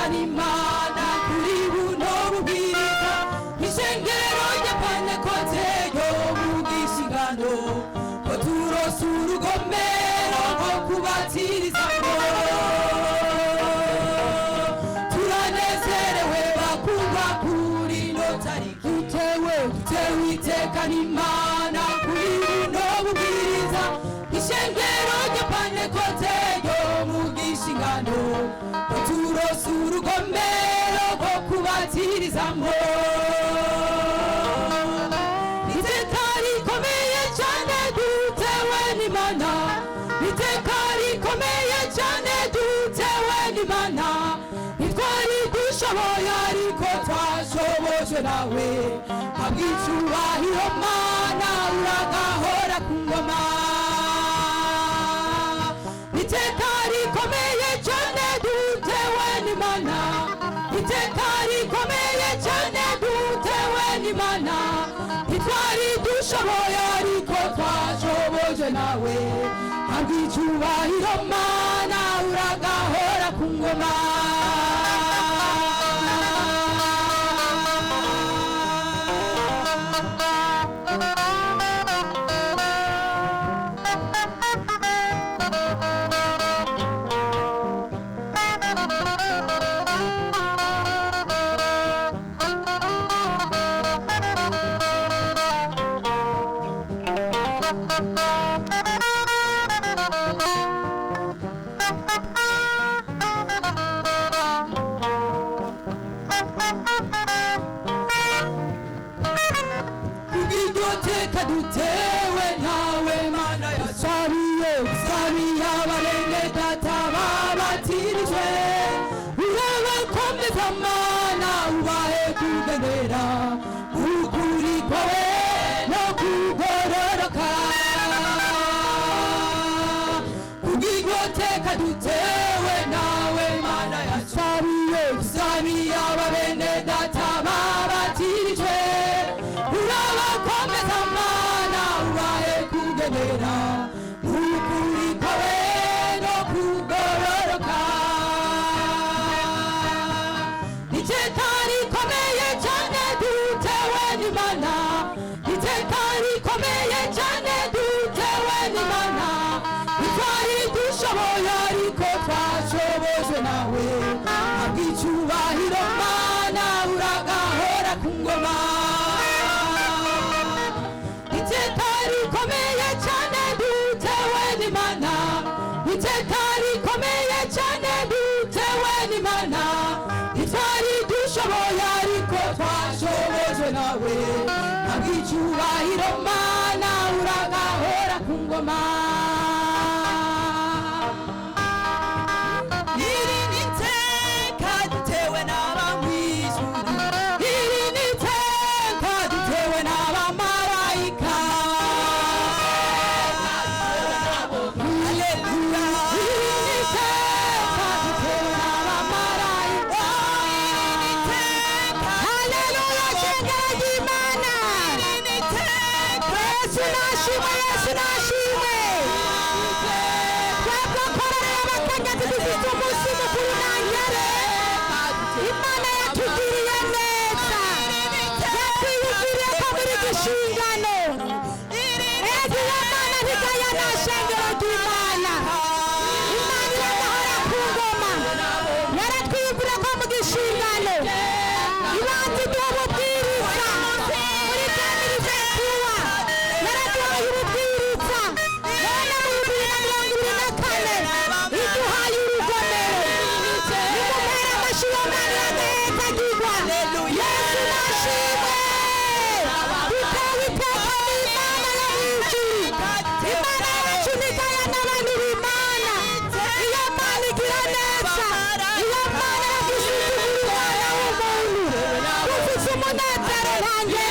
gutekana imana kuri buno bubwiriza ishengero rya Pentekote yo mu gishingano ko turose urugomero rwo kubatirizamo turanezerewe bakundwa kuri no tariki dutewe itekana imana kuri buno bubwiriza ishengero rya Pentekote yo mu gishingano ko turose urugomero rwo kubatirizamo iteka rikomeye cyane dutewe n'Imana iteka rikomeye cyane dutewe n'Imana ntitwari dushoboye ariko twashobojwe nawe habw'icyubahiro Mana uragahora ku ngoma iteka rikomeye cyane dutewe n'Imana iteka rikomeye cyane dutewe n'Imana ntitwari dushoboye ariko twashobojwe nawe habw'icyubahiro Mana uragahora ku ngoma Teka dutewe nawe Mana yasabiye abarenge data babatirijwe urabakomeza Mana ubahe kugendera ukuri kwawe no kugororoka kubw'iryo teka dutewe nawe Mana yasabiye abarenge data babatirijwe urabakomeza Mana ubahe kugendera ukuri kwawe no kugororoka iteka rikomeye cyane dutewe n'Imana iteka rikomeye cyane dutewe n'Imana ntitwari dushoboye ariko twashobojwe nawe habw'icyubahiro Mana uragahora ku ngoma iteka rikomeye cyane dutewe n'Imana iteka rikomeye cyane dutewe n'Imana ntitwari dushoboye ariko twashobojwe nawe habw'icyubahiro Mana uragahora ku ngoma iri ni iteka dutewe n'abamwijuru iri ni iteka dutewe n'abamarayika Rangel